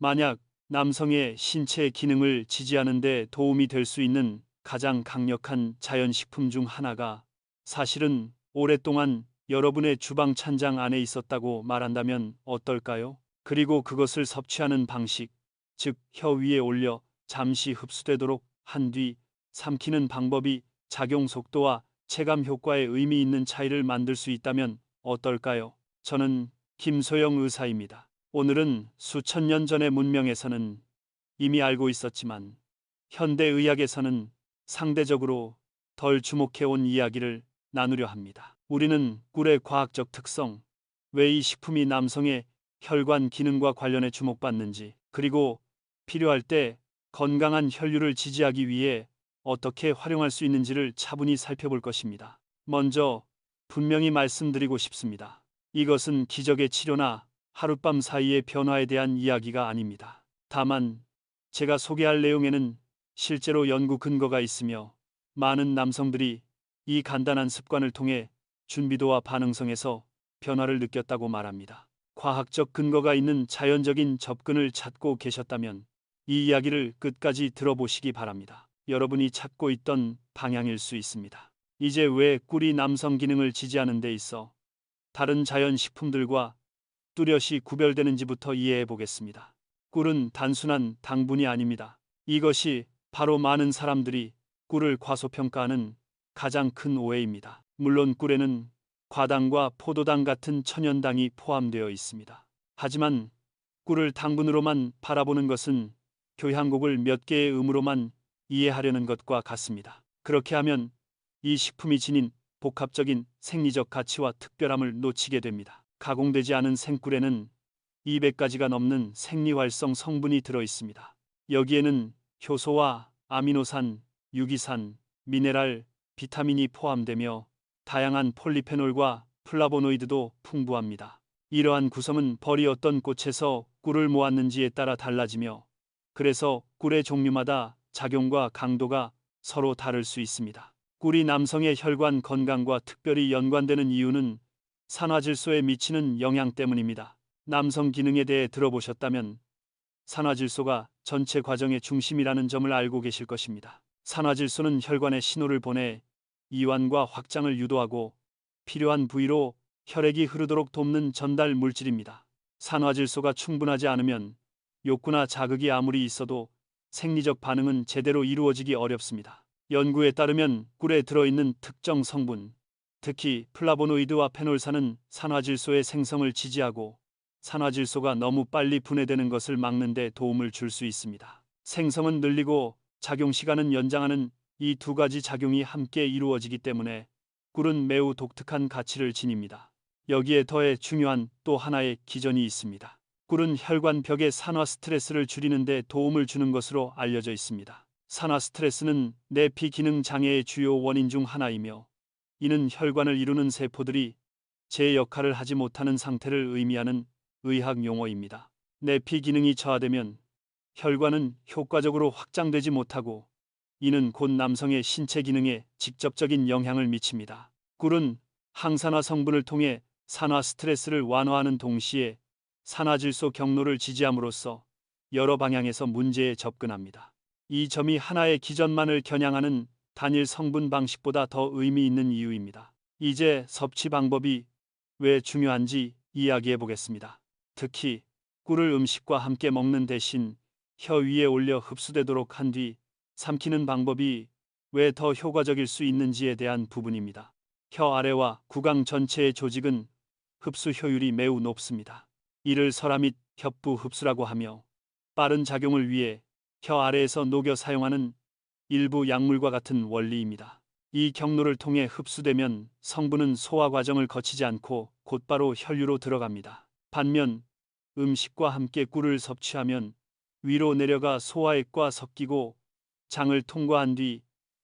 만약 남성의 신체 기능을 지지하는 데 도움이 될 수 있는 가장 강력한 자연식품 중 하나가 사실은 오랫동안 여러분의 주방 찬장 안에 있었다고 말한다면 어떨까요? 그리고 그것을 섭취하는 방식, 즉 혀 위에 올려 잠시 흡수되도록 한 뒤 삼키는 방법이 작용 속도와 체감 효과에 의미 있는 차이를 만들 수 있다면 어떨까요? 저는 김소영 의사입니다. 오늘은 수천 년 전의 문명에서는 이미 알고 있었지만 현대의학에서는 상대적으로 덜 주목해온 이야기를 나누려 합니다. 우리는 꿀의 과학적 특성, 왜 이 식품이 남성의 혈관 기능과 관련해 주목받는지, 그리고 필요할 때 건강한 혈류를 지지하기 위해 어떻게 활용할 수 있는지를 차분히 살펴볼 것입니다. 먼저 분명히 말씀드리고 싶습니다. 이것은 기적의 치료나 하룻밤 사이의 변화에 대한 이야기가 아닙니다. 다만 제가 소개할 내용에는 실제로 연구 근거가 있으며 많은 남성들이 이 간단한 습관을 통해 준비도와 반응성에서 변화를 느꼈다고 말합니다. 과학적 근거가 있는 자연적인 접근을 찾고 계셨다면 이 이야기를 끝까지 들어보시기 바랍니다. 여러분이 찾고 있던 방향일 수 있습니다. 이제 왜 꿀이 남성 기능을 지지하는 데 있어 다른 자연식품들과 뚜렷이 구별되는지부터 이해해 보겠습니다. 꿀은 단순한 당분이 아닙니다. 이것이 바로 많은 사람들이 꿀을 과소평가하는 가장 큰 오해입니다. 물론 꿀에는 과당과 포도당 같은 천연당이 포함되어 있습니다. 하지만 꿀을 당분으로만 바라보는 것은 교향곡을 몇 개의 음으로만 이해하려는 것과 같습니다. 그렇게 하면 이 식품이 지닌 복합적인 생리적 가치와 특별함을 놓치게 됩니다. 가공되지 않은 생꿀에는 200가지가 넘는 생리활성 성분이 들어 있습니다. 여기에는 효소와 아미노산, 유기산, 미네랄, 비타민이 포함되며 다양한 폴리페놀과 플라보노이드도 풍부합니다. 이러한 구성은 벌이 어떤 꽃에서 꿀을 모았는지에 따라 달라지며 그래서 꿀의 종류마다 작용과 강도가 서로 다를 수 있습니다. 꿀이 남성의 혈관 건강과 특별히 연관되는 이유는 산화질소에 미치는 영향 때문입니다. 남성 기능에 대해 들어보셨다면 산화질소가 전체 과정의 중심이라는 점을 알고 계실 것입니다. 산화질소는 혈관에 신호를 보내 이완과 확장을 유도하고 필요한 부위로 혈액이 흐르도록 돕는 전달 물질입니다. 산화질소가 충분하지 않으면 욕구나 자극이 아무리 있어도 생리적 반응은 제대로 이루어지기 어렵습니다. 연구에 따르면 꿀에 들어있는 특정 성분, 특히 플라보노이드와 페놀산은 산화질소의 생성을 지지하고 산화질소가 너무 빨리 분해되는 것을 막는 데 도움을 줄 수 있습니다. 생성은 늘리고 작용 시간은 연장하는 이 두 가지 작용이 함께 이루어지기 때문에 꿀은 매우 독특한 가치를 지닙니다. 여기에 더해 중요한 또 하나의 기전이 있습니다. 꿀은 혈관벽의 산화 스트레스를 줄이는 데 도움을 주는 것으로 알려져 있습니다. 산화 스트레스는 내피 기능 장애의 주요 원인 중 하나이며 이는 혈관을 이루는 세포들이 제 역할을 하지 못하는 상태를 의미하는 의학 용어입니다. 내피 기능이 저하되면 혈관은 효과적으로 확장되지 못하고 이는 곧 남성의 신체 기능에 직접적인 영향을 미칩니다. 꿀은 항산화 성분을 통해 산화 스트레스를 완화하는 동시에 산화질소 경로를 지지함으로써 여러 방향에서 문제에 접근합니다. 이 점이 하나의 기전만을 겨냥하는 단일 성분 방식보다 더 의미 있는 이유입니다. 이제 섭취 방법이 왜 중요한지 이야기해 보겠습니다. 특히 꿀을 음식과 함께 먹는 대신 혀 위에 올려 흡수되도록 한 뒤 삼키는 방법이 왜 더 효과적일 수 있는지에 대한 부분입니다. 혀 아래와 구강 전체의 조직은 흡수 효율이 매우 높습니다. 이를 설화 및 혀부 흡수라고 하며 빠른 작용을 위해 혀 아래에서 녹여 사용하는 일부 약물과 같은 원리입니다. 이 경로를 통해 흡수되면 성분은 소화 과정을 거치지 않고 곧바로 혈류로 들어갑니다. 반면 음식과 함께 꿀을 섭취하면 위로 내려가 소화액과 섞이고 장을 통과한 뒤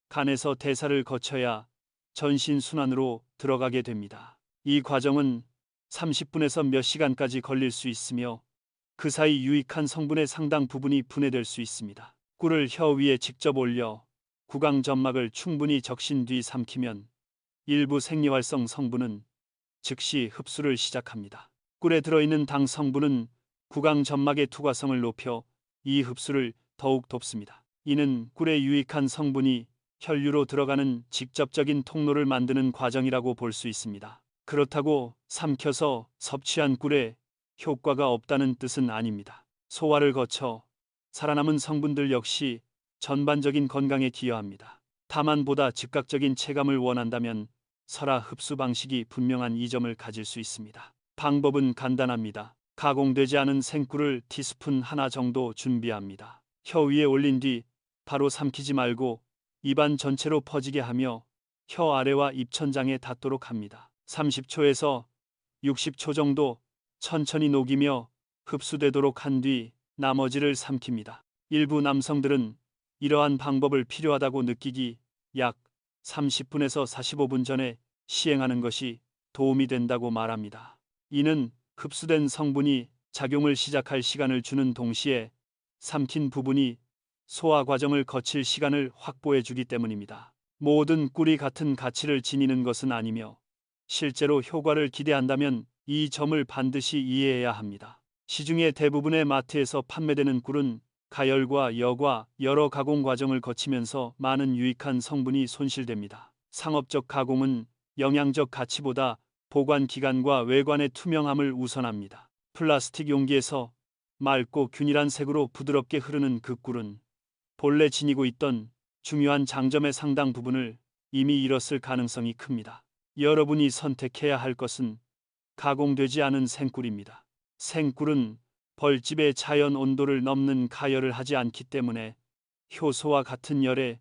간에서 대사를 거쳐야 전신순환으로 들어가게 됩니다. 이 과정은 30분에서 몇 시간까지 걸릴 수 있으며 그 사이 유익한 성분의 상당 부분이 분해될 수 있습니다. 꿀을 혀 위에 직접 올려 구강 점막을 충분히 적신 뒤 삼키면 일부 생리활성 성분은 즉시 흡수를 시작합니다. 꿀에 들어있는 당 성분은 구강 점막의 투과성을 높여 이 흡수를 더욱 돕습니다. 이는 꿀의 유익한 성분이 혈류로 들어가는 직접적인 통로를 만드는 과정이라고 볼 수 있습니다. 그렇다고 삼켜서 섭취한 꿀에 효과가 없다는 뜻은 아닙니다. 소화를 거쳐 살아남은 성분들 역시 전반적인 건강에 기여합니다. 다만 보다 즉각적인 체감을 원한다면 설화 흡수 방식이 분명한 이점을 가질 수 있습니다. 방법은 간단합니다. 가공되지 않은 생꿀을 티스푼 하나 정도 준비합니다. 혀 위에 올린 뒤 바로 삼키지 말고 입안 전체로 퍼지게 하며 혀 아래와 입천장에 닿도록 합니다. 30초에서 60초 정도 천천히 녹이며 흡수되도록 한 뒤 나머지를 삼킵니다. 일부 남성들은 이러한 방법을 필요하다고 느끼기 약 30분에서 45분 전에 시행하는 것이 도움이 된다고 말합니다. 이는 흡수된 성분이 작용을 시작할 시간을 주는 동시에 삼킨 부분이 소화 과정을 거칠 시간을 확보해 주기 때문입니다. 모든 꿀이 같은 가치를 지니는 것은 아니며 실제로 효과를 기대한다면 이 점을 반드시 이해해야 합니다. 시중의 대부분의 마트에서 판매되는 꿀은 가열과 여과 여러 가공 과정을 거치면서 많은 유익한 성분이 손실됩니다. 상업적 가공은 영양적 가치보다 보관 기간과 외관의 투명함을 우선합니다. 플라스틱 용기에서 맑고 균일한 색으로 부드럽게 흐르는 그 꿀은 본래 지니고 있던 중요한 장점의 상당 부분을 이미 잃었을 가능성이 큽니다. 여러분이 선택해야 할 것은 가공되지 않은 생꿀입니다. 생꿀은 벌집의 자연 온도를 넘는 가열을 하지 않기 때문에 효소와 같은 열에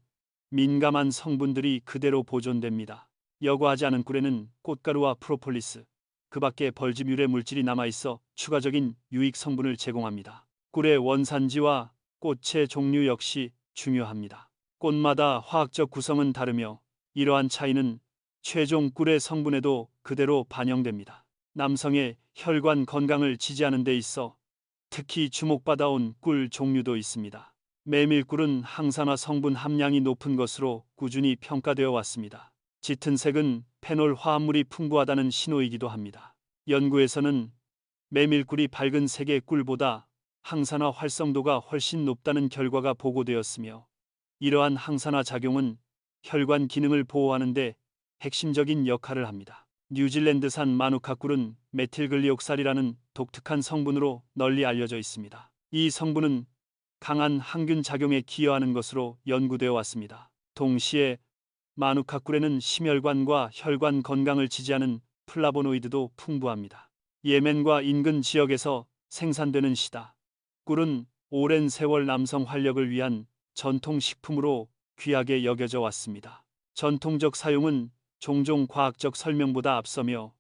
민감한 성분들이 그대로 보존됩니다. 여과하지 않은 꿀에는 꽃가루와 프로폴리스, 그 밖에 벌집 유래 물질이 남아있어 추가적인 유익 성분을 제공합니다. 꿀의 원산지와 꽃의 종류 역시 중요합니다. 꽃마다 화학적 구성은 다르며 이러한 차이는 최종 꿀의 성분에도 그대로 반영됩니다. 남성의 혈관 건강을 지지하는 데 있어 특히 주목받아온 꿀 종류도 있습니다. 메밀꿀은 항산화 성분 함량이 높은 것으로 꾸준히 평가되어 왔습니다. 짙은 색은 페놀 화합물이 풍부하다는 신호이기도 합니다. 연구에서는 메밀꿀이 밝은 색의 꿀보다 항산화 활성도가 훨씬 높다는 결과가 보고되었으며 이러한 항산화 작용은 혈관 기능을 보호하는 데 핵심적인 역할을 합니다. 뉴질랜드산 마누카 꿀은 메틸글리옥살이라는 독특한 성분으로 널리 알려져 있습니다. 이 성분은 강한 항균 작용에 기여하는 것으로 연구되어 왔습니다. 동시에 마누카 꿀에는 심혈관과 혈관 건강을 지지하는 플라보노이드도 풍부합니다. 예멘과 인근 지역에서 생산되는 시다 꿀은 오랜 세월 남성 활력을 위한 전통 식품으로 귀하게 여겨져 왔습니다. 전통적 사용은 종종 과학적 설명보다 앞서며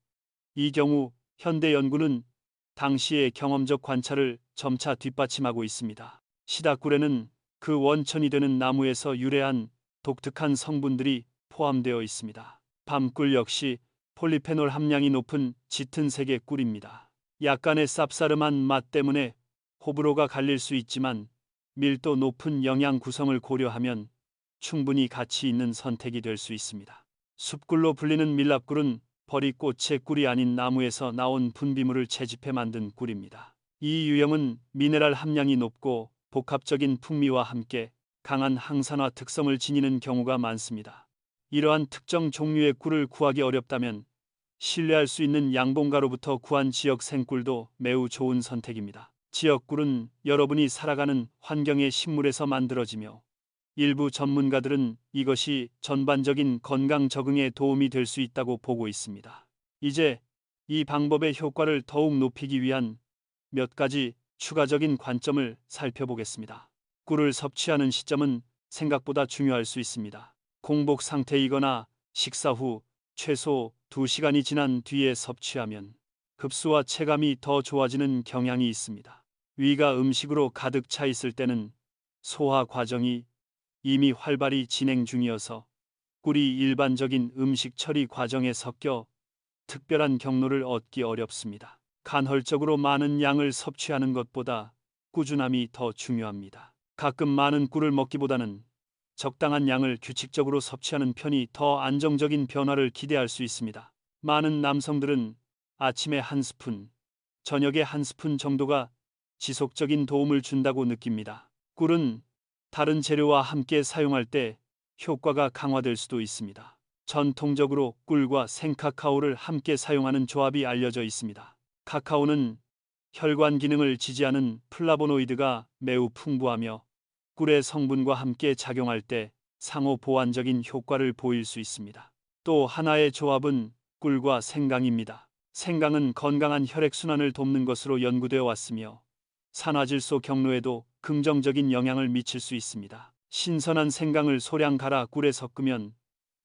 이 경우 현대 연구는 당시의 경험적 관찰을 점차 뒷받침하고 있습니다. 시다꿀에는 그 원천이 되는 나무에서 유래한 독특한 성분들이 포함되어 있습니다. 밤꿀 역시 폴리페놀 함량이 높은 짙은 색의 꿀입니다. 약간의 쌉싸름한 맛 때문에 호불호가 갈릴 수 있지만 밀도 높은 영양 구성을 고려하면 충분히 가치 있는 선택이 될 수 있습니다. 숲꿀로 불리는 밀랍꿀은 버리꽃의 꿀이 아닌 나무에서 나온 분비물을 채집해 만든 꿀입니다. 이 유형은 미네랄 함량이 높고 복합적인 풍미와 함께 강한 항산화 특성을 지니는 경우가 많습니다. 이러한 특정 종류의 꿀을 구하기 어렵다면 신뢰할 수 있는 양봉가로부터 구한 지역 생꿀도 매우 좋은 선택입니다. 지역꿀은 여러분이 살아가는 환경의 식물에서 만들어지며 일부 전문가들은 이것이 전반적인 건강 적응에 도움이 될 수 있다고 보고 있습니다. 이제 이 방법의 효과를 더욱 높이기 위한 몇 가지 추가적인 관점을 살펴보겠습니다. 꿀을 섭취하는 시점은 생각보다 중요할 수 있습니다. 공복 상태이거나 식사 후 최소 2시간이 지난 뒤에 섭취하면 흡수와 체감이 더 좋아지는 경향이 있습니다. 위가 음식으로 가득 차 있을 때는 소화 과정이 이미 활발히 진행 중이어서 꿀이 일반적인 음식 처리 과정에 섞여 특별한 경로를 얻기 어렵습니다. 간헐적으로 많은 양을 섭취하는 것보다 꾸준함이 더 중요합니다. 가끔 많은 꿀을 먹기보다는 적당한 양을 규칙적으로 섭취하는 편이 더 안정적인 변화를 기대할 수 있습니다. 많은 남성들은 아침에 한 스푼, 저녁에 한 스푼 정도가 지속적인 도움을 준다고 느낍니다. 꿀은 다른 재료와 함께 사용할 때 효과가 강화될 수도 있습니다. 전통적으로 꿀과 생카카오를 함께 사용하는 조합이 알려져 있습니다. 카카오는 혈관 기능을 지지하는 플라보노이드가 매우 풍부하며 꿀의 성분과 함께 작용할 때 상호 보완적인 효과를 보일 수 있습니다. 또 하나의 조합은 꿀과 생강입니다. 생강은 건강한 혈액순환을 돕는 것으로 연구되어 왔으며 산화질소 경로에도 긍정적인 영향을 미칠 수 있습니다. 신선한 생강을 소량 갈아 꿀에 섞으면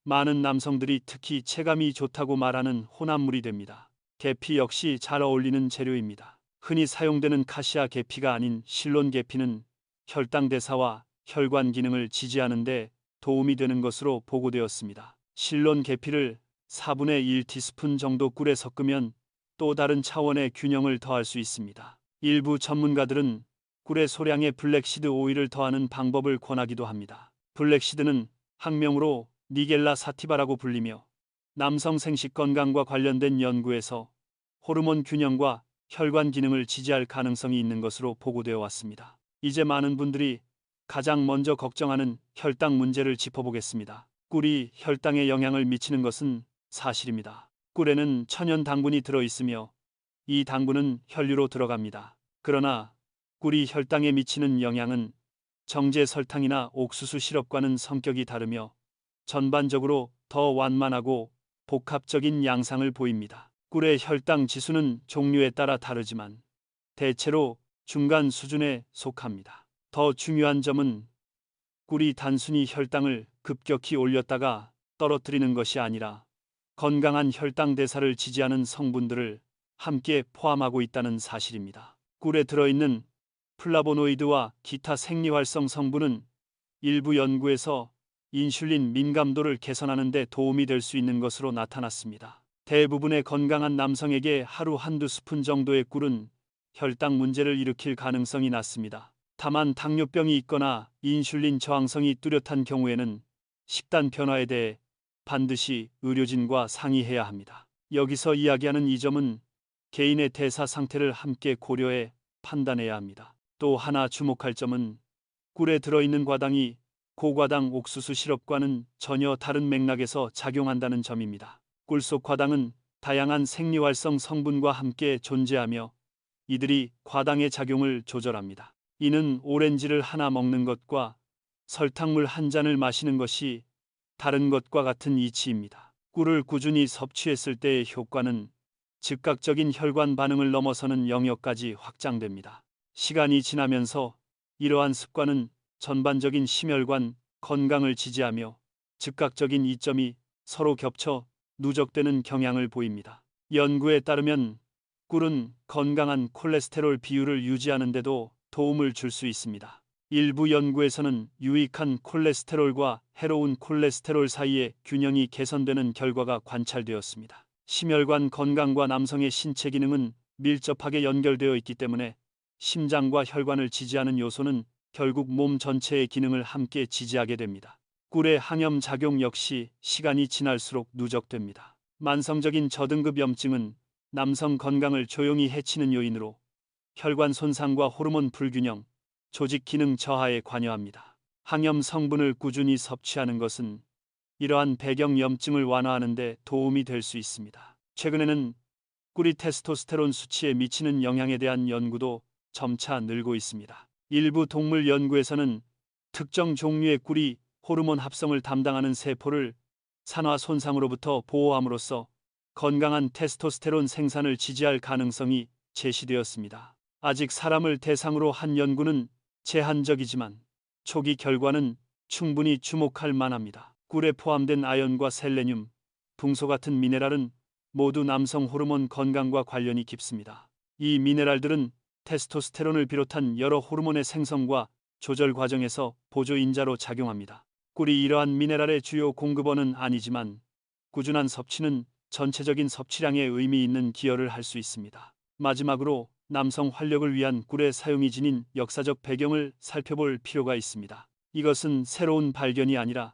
많은 남성들이 특히 체감이 좋다고 말하는 혼합물이 됩니다. 계피 역시 잘 어울리는 재료입니다. 흔히 사용되는 카시아 계피가 아닌 실론 계피는 혈당 대사와 혈관 기능을 지지하는 데 도움이 되는 것으로 보고되었습니다. 실론 계피를 4분의 1 티스푼 정도 꿀에 섞으면 또 다른 차원의 균형을 더할 수 있습니다. 일부 전문가들은 꿀에 소량의 블랙시드 오일을 더하는 방법을 권하기도 합니다. 블랙시드는 학명으로 니겔라 사티바라고 불리며 남성 생식 건강과 관련된 연구에서 호르몬 균형과 혈관 기능을 지지할 가능성이 있는 것으로 보고되어 왔습니다. 이제 많은 분들이 가장 먼저 걱정하는 혈당 문제를 짚어보겠습니다. 꿀이 혈당에 영향을 미치는 것은 사실입니다. 꿀에는 천연 당분이 들어있으며 이 당분은 혈류로 들어갑니다. 그러나 꿀이 혈당에 미치는 영향은 정제 설탕이나 옥수수 시럽과는 성격이 다르며 전반적으로 더 완만하고 복합적인 양상을 보입니다. 꿀의 혈당 지수는 종류에 따라 다르지만 대체로 중간 수준에 속합니다. 더 중요한 점은 꿀이 단순히 혈당을 급격히 올렸다가 떨어뜨리는 것이 아니라 건강한 혈당 대사를 지지하는 성분들을 함께 포함하고 있다는 사실입니다. 꿀에 들어있는 플라보노이드와 기타 생리활성 성분은 일부 연구에서 인슐린 민감도를 개선하는 데 도움이 될 수 있는 것으로 나타났습니다. 대부분의 건강한 남성에게 하루 한두 스푼 정도의 꿀은 혈당 문제를 일으킬 가능성이 낮습니다. 다만 당뇨병이 있거나 인슐린 저항성이 뚜렷한 경우에는 식단 변화에 대해 반드시 의료진과 상의해야 합니다. 여기서 이야기하는 이 점은 개인의 대사 상태를 함께 고려해 판단해야 합니다. 또 하나 주목할 점은 꿀에 들어있는 과당이 고과당 옥수수 시럽과는 전혀 다른 맥락에서 작용한다는 점입니다. 꿀 속 과당은 다양한 생리활성 성분과 함께 존재하며 이들이 과당의 작용을 조절합니다. 이는 오렌지를 하나 먹는 것과 설탕물 한 잔을 마시는 것이 다른 것과 같은 이치입니다. 꿀을 꾸준히 섭취했을 때의 효과는 즉각적인 혈관 반응을 넘어서는 영역까지 확장됩니다. 시간이 지나면서 이러한 습관은 전반적인 심혈관 건강을 지지하며 즉각적인 이점이 서로 겹쳐 누적되는 경향을 보입니다. 연구에 따르면 꿀은 건강한 콜레스테롤 비율을 유지하는 데도 도움을 줄 수 있습니다. 일부 연구에서는 유익한 콜레스테롤과 해로운 콜레스테롤 사이의 균형이 개선되는 결과가 관찰되었습니다. 심혈관 건강과 남성의 신체 기능은 밀접하게 연결되어 있기 때문에 심장과 혈관을 지지하는 요소는 결국 몸 전체의 기능을 함께 지지하게 됩니다. 꿀의 항염 작용 역시 시간이 지날수록 누적됩니다. 만성적인 저등급 염증은 남성 건강을 조용히 해치는 요인으로 혈관 손상과 호르몬 불균형, 조직 기능 저하에 관여합니다. 항염 성분을 꾸준히 섭취하는 것은 이러한 배경 염증을 완화하는 데 도움이 될 수 있습니다. 최근에는 꿀이 테스토스테론 수치에 미치는 영향에 대한 연구도 점차 늘고 있습니다. 일부 동물 연구에서는 특정 종류의 꿀이 호르몬 합성을 담당하는 세포를 산화 손상으로부터 보호함으로써 건강한 테스토스테론 생산을 지지할 가능성이 제시되었습니다. 아직 사람을 대상으로 한 연구는 제한적이지만 초기 결과는 충분히 주목할 만합니다. 꿀에 포함된 아연과 셀레늄, 붕소 같은 미네랄은 모두 남성 호르몬 건강과 관련이 깊습니다. 이 미네랄들은 테스토스테론을 비롯한 여러 호르몬의 생성과 조절 과정에서 보조인자로 작용합니다. 꿀이 이러한 미네랄의 주요 공급원은 아니지만 꾸준한 섭취는 전체적인 섭취량에 의미 있는 기여를 할 수 있습니다. 마지막으로 남성 활력을 위한 꿀의 사용이 지닌 역사적 배경을 살펴볼 필요가 있습니다. 이것은 새로운 발견이 아니라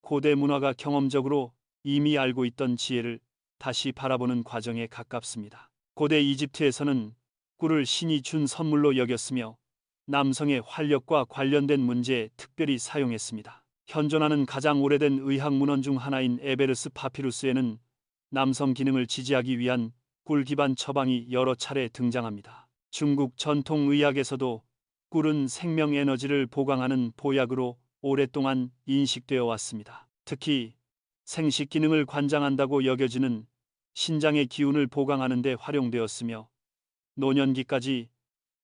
고대 문화가 경험적으로 이미 알고 있던 지혜를 다시 바라보는 과정에 가깝습니다. 고대 이집트에서는 꿀을 신이 준 선물로 여겼으며 남성의 활력과 관련된 문제에 특별히 사용했습니다. 현존하는 가장 오래된 의학 문헌 중 하나인 에베르스 파피루스에는 남성 기능을 지지하기 위한 꿀 기반 처방이 여러 차례 등장합니다. 중국 전통 의학에서도 꿀은 생명 에너지를 보강하는 보약으로 오랫동안 인식되어 왔습니다. 특히 생식 기능을 관장한다고 여겨지는 신장의 기운을 보강하는 데 활용되었으며 노년기까지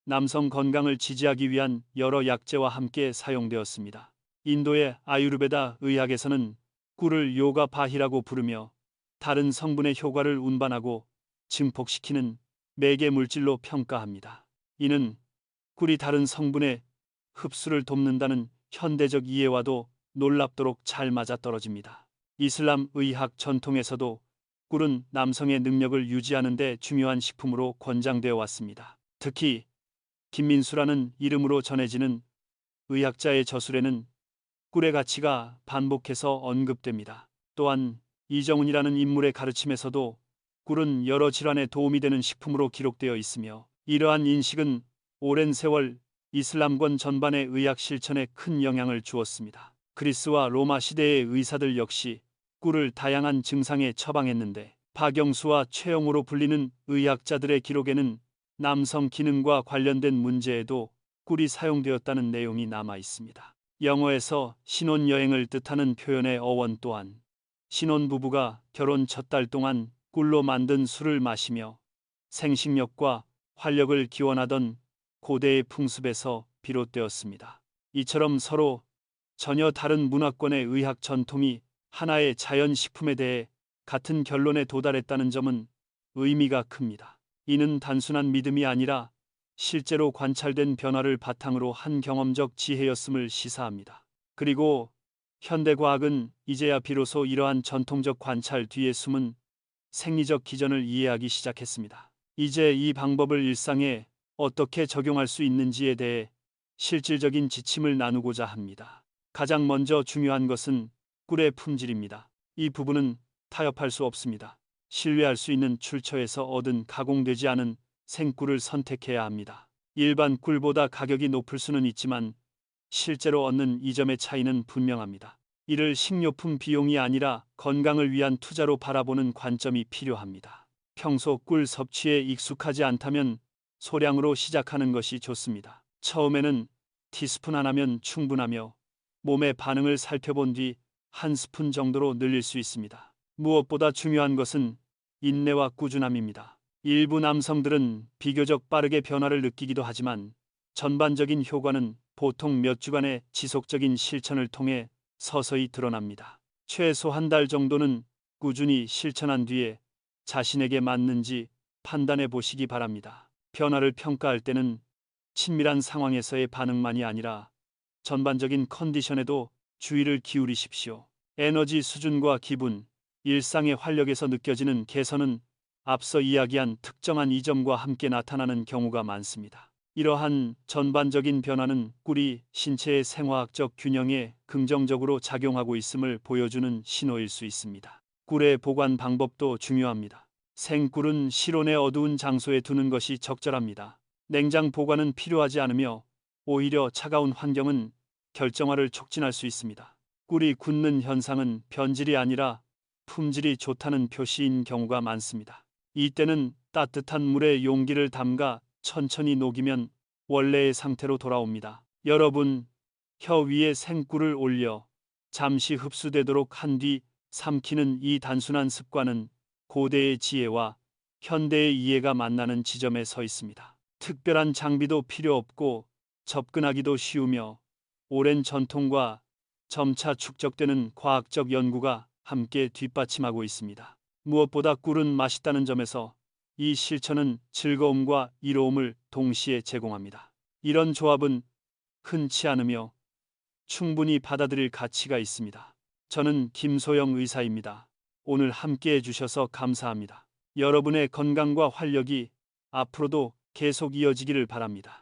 남성 건강을 지지하기 위한 여러 약재와 함께 사용되었습니다. 인도의 아유르베다 의학에서는 꿀을 요가 바히라고 부르며 다른 성분의 효과를 운반하고 증폭시키는 매개 물질로 평가합니다. 이는 꿀이 다른 성분의 흡수를 돕는다는 현대적 이해와도 놀랍도록 잘 맞아떨어집니다. 이슬람 의학 전통에서도 꿀은 남성의 능력을 유지하는 데 중요한 식품으로 권장되어 왔습니다. 특히 김민수라는 이름으로 전해지는 의학자의 저술에는 꿀의 가치가 반복해서 언급됩니다. 또한 이정훈이라는 인물의 가르침에서도 꿀은 여러 질환에 도움이 되는 식품으로 기록되어 있으며 이러한 인식은 오랜 세월 이슬람권 전반의 의학 실천에 큰 영향을 주었습니다. 그리스와 로마 시대의 의사들 역시 꿀을 다양한 증상에 처방했는데 박영수와 최영호로 불리는 의학자들의 기록에는 남성 기능과 관련된 문제에도 꿀이 사용되었다는 내용이 남아 있습니다. 영어에서 신혼여행을 뜻하는 표현의 어원 또한 신혼부부가 결혼 첫 달 동안 꿀로 만든 술을 마시며 생식력과 활력을 기원하던 고대의 풍습에서 비롯되었습니다. 이처럼 서로 전혀 다른 문화권의 의학 전통이 하나의 자연식품에 대해 같은 결론에 도달했다는 점은 의미가 큽니다. 이는 단순한 믿음이 아니라 실제로 관찰된 변화를 바탕으로 한 경험적 지혜였음을 시사합니다. 그리고 현대과학은 이제야 비로소 이러한 전통적 관찰 뒤에 숨은 생리적 기전을 이해하기 시작했습니다. 이제 이 방법을 일상에 어떻게 적용할 수 있는지에 대해 실질적인 지침을 나누고자 합니다. 가장 먼저 중요한 것은 꿀의 품질입니다. 이 부분은 타협할 수 없습니다. 신뢰할 수 있는 출처에서 얻은 가공되지 않은 생꿀을 선택해야 합니다. 일반 꿀보다 가격이 높을 수는 있지만 실제로 얻는 이 점의 차이는 분명합니다. 이를 식료품 비용이 아니라 건강을 위한 투자로 바라보는 관점이 필요합니다. 평소 꿀 섭취에 익숙하지 않다면 소량으로 시작하는 것이 좋습니다. 처음에는 티스푼 하나면 충분하며 몸의 반응을 살펴본 뒤 한 스푼 정도로 늘릴 수 있습니다. 무엇보다 중요한 것은 인내와 꾸준함입니다. 일부 남성들은 비교적 빠르게 변화를 느끼기도 하지만 전반적인 효과는 보통 몇 주간의 지속적인 실천을 통해 서서히 드러납니다. 최소 한 달 정도는 꾸준히 실천한 뒤에 자신에게 맞는지 판단해 보시기 바랍니다. 변화를 평가할 때는 친밀한 상황에서의 반응만이 아니라 전반적인 컨디션에도 주의를 기울이십시오. 에너지 수준과 기분, 일상의 활력에서 느껴지는 개선은 앞서 이야기한 특정한 이점과 함께 나타나는 경우가 많습니다. 이러한 전반적인 변화는 꿀이 신체의 생화학적 균형에 긍정적으로 작용하고 있음을 보여주는 신호일 수 있습니다. 꿀의 보관 방법도 중요합니다. 생꿀은 실온의 어두운 장소에 두는 것이 적절합니다. 냉장 보관은 필요하지 않으며 오히려 차가운 환경은 결정화를 촉진할 수 있습니다. 꿀이 굳는 현상은 변질이 아니라 품질이 좋다는 표시인 경우가 많습니다. 이때는 따뜻한 물에 용기를 담가 천천히 녹이면 원래의 상태로 돌아옵니다. 여러분, 혀 위에 생꿀을 올려 잠시 흡수되도록 한 뒤 삼키는 이 단순한 습관은 고대의 지혜와 현대의 이해가 만나는 지점에 서 있습니다. 특별한 장비도 필요 없고 접근하기도 쉬우며 오랜 전통과 점차 축적되는 과학적 연구가 함께 뒷받침하고 있습니다. 무엇보다 꿀은 맛있다는 점에서 이 실천은 즐거움과 이로움을 동시에 제공합니다. 이런 조합은 흔치 않으며 충분히 받아들일 가치가 있습니다. 저는 김소영 의사입니다. 오늘 함께 해주셔서 감사합니다. 여러분의 건강과 활력이 앞으로도 계속 이어지기를 바랍니다.